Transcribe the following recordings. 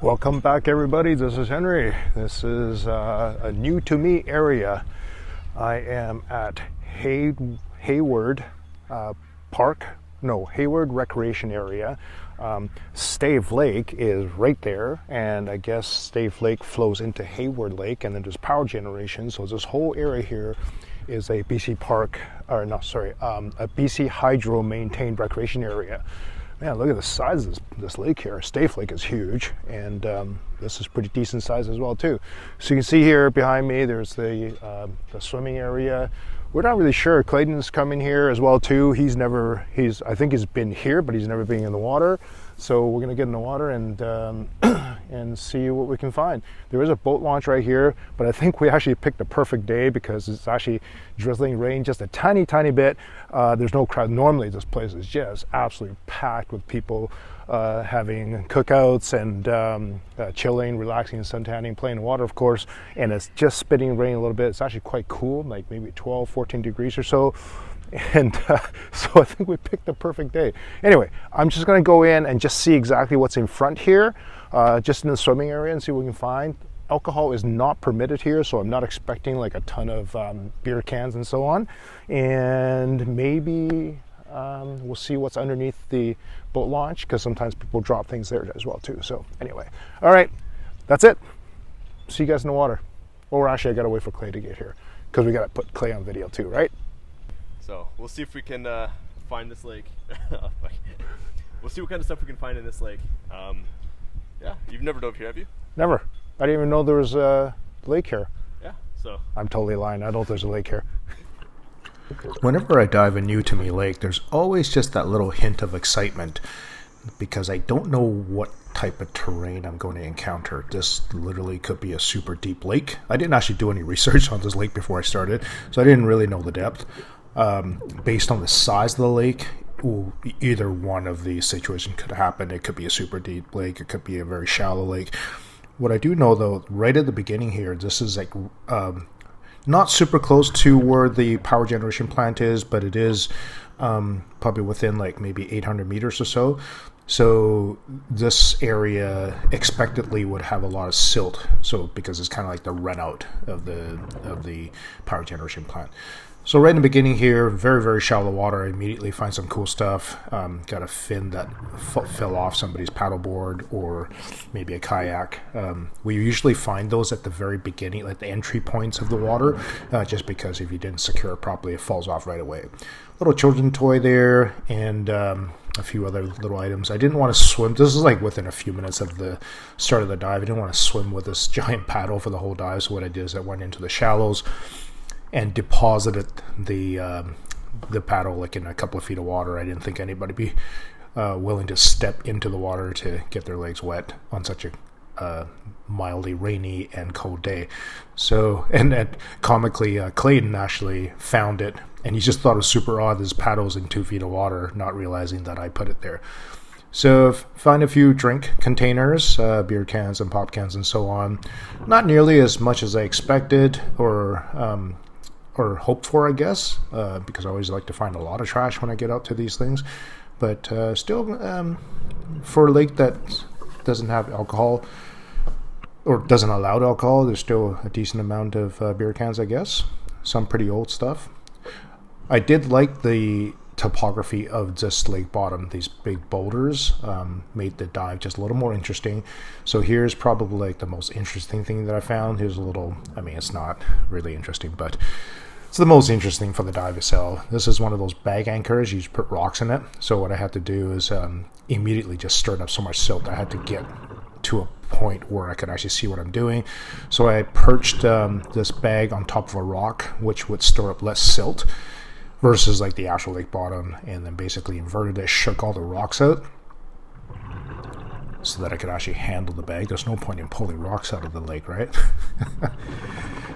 Welcome back, everybody. This is Henry. This is a new to me area. I am at Hayward Hayward Recreation Area. Stave Lake is right there, and I guess Stave Lake flows into Hayward Lake, and then there's power generation. So this whole area here is a BC a BC Hydro maintained recreation area. Man, look at the size of this lake here. Stave Lake is huge, and this is pretty decent size as well too. So you can see here behind me, there's the swimming area. We're not really sure. Clayton's coming here as well too. I think he's been here, but he's never been in the water. So we're gonna get in the water and and see what we can find. There is a boat launch right here, but I think we actually picked the perfect day because it's actually drizzling rain just a tiny bit. There's no crowd. Normally this place is just absolutely packed with people having cookouts and chilling, relaxing, suntanning, playing in the water, of course. And it's just spitting rain a little bit. It's actually quite cool, like maybe 12, 14 degrees or so. And so I think we picked the perfect day. Anyway, I'm just going to go in and just see exactly what's in front here, just in the swimming area, and see what we can find. Alcohol is not permitted here, so I'm not expecting like a ton of beer cans and so on. And maybe we'll see what's underneath the boat launch, because sometimes people drop things there as well too. So anyway, all right, that's it. See you guys in the water. Or actually, I got to wait for Clay to get here, because we got to put Clay on video too, right? So we'll see if we can find this lake. We'll see what kind of stuff we can find in this lake. Yeah, you've never dove here, have you? Never. I didn't even know there was a lake here. Yeah, so. I'm totally lying. I don't know if there's a lake here. Whenever I dive a new to me lake, there's always just that little hint of excitement because I don't know what type of terrain I'm going to encounter. This literally could be a super deep lake. I didn't actually do any research on this lake before I started, so I didn't really know the depth. Based on the size of the lake, either one of these situations could happen. It could be a super deep lake, it could be a very shallow lake. What I do know, though, right at the beginning here, this is like not super close to where the power generation plant is, but it is probably within like maybe 800 meters or so. So this area expectedly would have a lot of silt, so because it's kind of like the run out of the power generation plant. So right in the beginning here, very, very shallow water. I immediately find some cool stuff. Got a fin that fell off somebody's paddleboard or maybe a kayak. We usually find those at the very beginning, like the entry points of the water, just because if you didn't secure it properly, it falls off right away. Little children toy there, and a few other little items. I didn't want to swim. This is like within a few minutes of the start of the dive. I didn't want to swim with this giant paddle for the whole dive, so what I did is I went into the shallows and deposited the paddle like in a couple of feet of water. I didn't think anybody would be willing to step into the water to get their legs wet on such a mildly rainy and cold day. So, and comically, Clayton actually found it, and he just thought it was super odd. This paddle's in 2 feet of water, not realizing that I put it there. So find a few drink containers, beer cans and pop cans and so on. Not nearly as much as I expected or hoped for, I guess, because I always like to find a lot of trash when I get out to these things. But still, for a lake that doesn't have alcohol or doesn't allow alcohol, there's still a decent amount of beer cans, I guess. Some pretty old stuff. I did like the topography of this lake bottom. These big boulders made the dive just a little more interesting. So here's probably like the most interesting thing that I found. Here's a little, I mean, it's not really interesting, but it's the most interesting for the dive itself. This is one of those bag anchors. You just put rocks in it. So what I had to do is immediately just stirred up so much silt. I had to get to a point where I could actually see what I'm doing. So I perched this bag on top of a rock, which would stir up less silt versus like the actual lake bottom, and then basically inverted it, shook all the rocks out so that I could actually handle the bag. There's no point in pulling rocks out of the lake, right?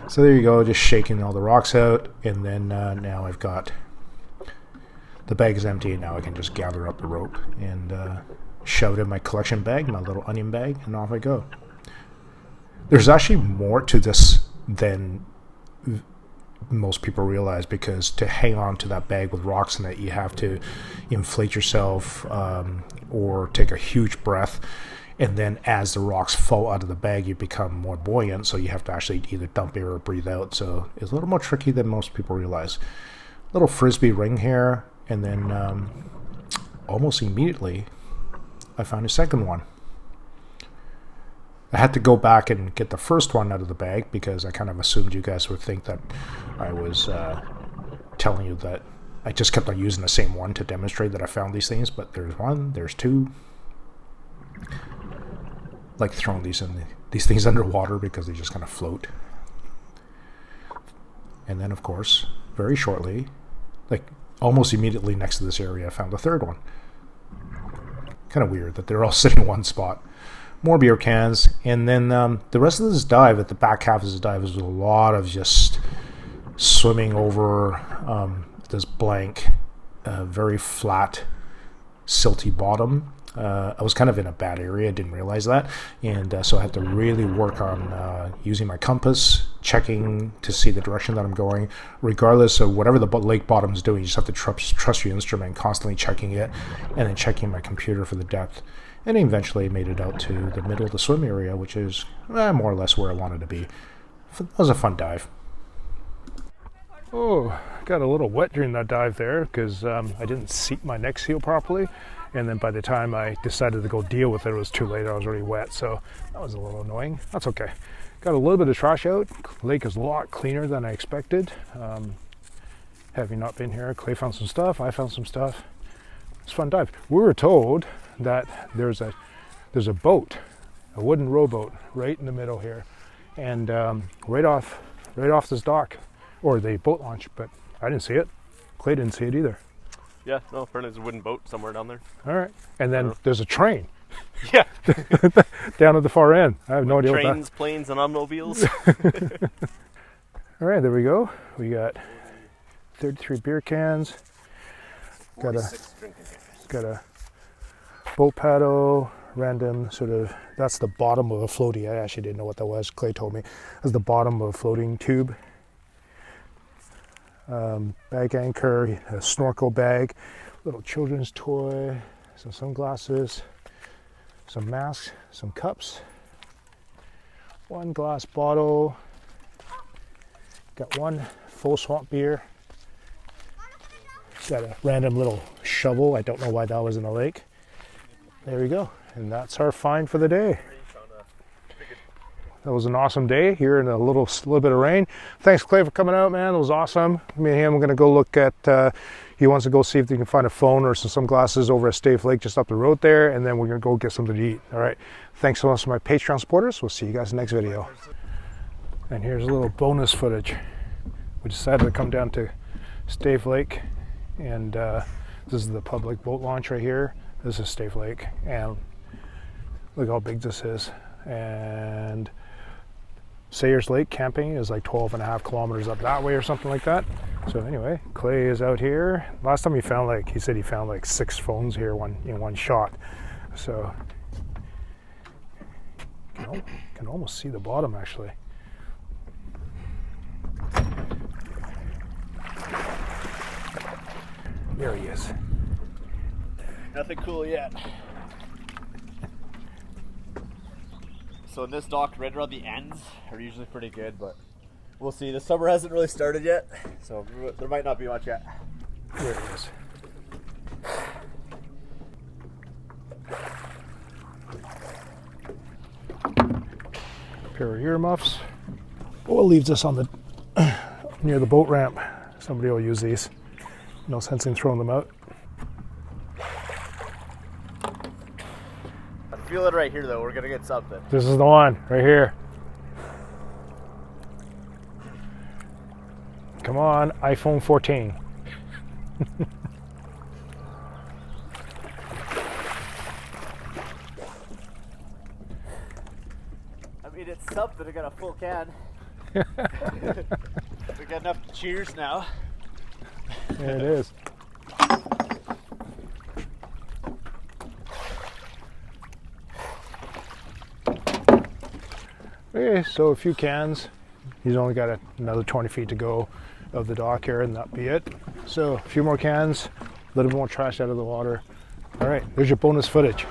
So there you go, just shaking all the rocks out, and then now I've got the bag is empty, and now I can just gather up the rope and shove it in my collection bag, my little onion bag, and off I go. There's actually more to this than most people realize, because to hang on to that bag with rocks in it, you have to inflate yourself or take a huge breath, And then as the rocks fall out of the bag, you become more buoyant, so you have to actually either dump air or breathe out. So it's a little more tricky than most people realize. Little frisbee ring here, and then almost immediately I found a second one. I had to go back and get the first one out of the bag because I kind of assumed you guys would think that I was telling you that I just kept on using the same one to demonstrate that I found these things, but there's one, there's two. Like throwing these things underwater because they just kind of float. And then, of course, very shortly, like almost immediately next to this area, I found the third one. Kind of weird that they're all sitting in one spot. More beer cans, and then the rest of this dive, at the back half of this dive, is a lot of just swimming over this blank, very flat, silty bottom. I was kind of in a bad area, I didn't realize that, and so I had to really work on using my compass, checking to see the direction that I'm going. Regardless of whatever the lake bottom is doing, you just have to trust your instrument, constantly checking it, and then checking my computer for the depth. And eventually made it out to the middle of the swim area, which is more or less where I wanted to be. That was a fun dive. Oh, got a little wet during that dive there because I didn't seat my neck seal properly. And then by the time I decided to go deal with it, it was too late. I was already wet, so that was a little annoying. That's okay. Got a little bit of trash out. Lake is a lot cleaner than I expected. Having not been here, Clay found some stuff. I found some stuff. It's a fun dive. We were told that there's a boat, a wooden rowboat, right in the middle here, and right off this dock, or the boat launch. But I didn't see it. Clay didn't see it either. Yeah, no, apparently there's a wooden boat somewhere down there. All right, and then there's a train. Yeah. Down at the far end. I have no idea what that. Trains, planes, and automobiles. All right, there we go. We got 33 beer cans. Got a boat paddle, random sort of, that's the bottom of a floaty. I actually didn't know what that was. Clay told me. That's the bottom of a floating tube. Bag anchor, a snorkel bag, little children's toy, some sunglasses, some masks, some cups, one glass bottle, got one full swamp beer, got a random little shovel. I don't know why that was in the lake. There we go, and that's our find for the day. That was an awesome day here in a little bit of rain. Thanks, Clay, for coming out, man. It was awesome. Me and him are going to go look at, he wants to go see if he can find a phone or some sunglasses over at Stave Lake just up the road there, and then we're going to go get something to eat. All right. Thanks so much to my Patreon supporters. We'll see you guys in the next video. And here's a little bonus footage. We decided to come down to Stave Lake, and this is the public boat launch right here. This is Stave Lake, and look how big this is. And Sayers Lake camping is like 12.5 kilometers up that way or something like that. So anyway, Clay is out here. Last time he said he found like 6 phones here in one shot. So can almost see the bottom actually. There he is. Nothing cool yet. So in this dock, right around the ends are usually pretty good, but we'll see. The summer hasn't really started yet, so there might not be much yet. There it is. Pair of earmuffs. We'll leave this on the near the boat ramp. Somebody will use these. No sense in throwing them out. I feel it right here, though. We're gonna get something. This is the one right here. Come on, iPhone 14. I mean, it's something. I got a full can. We got enough to cheers now. There it is. Okay, so a few cans. He's only got another 20 feet to go of the dock here, and that'll be it. So a few more cans, a little bit more trash out of the water. All right, there's your bonus footage.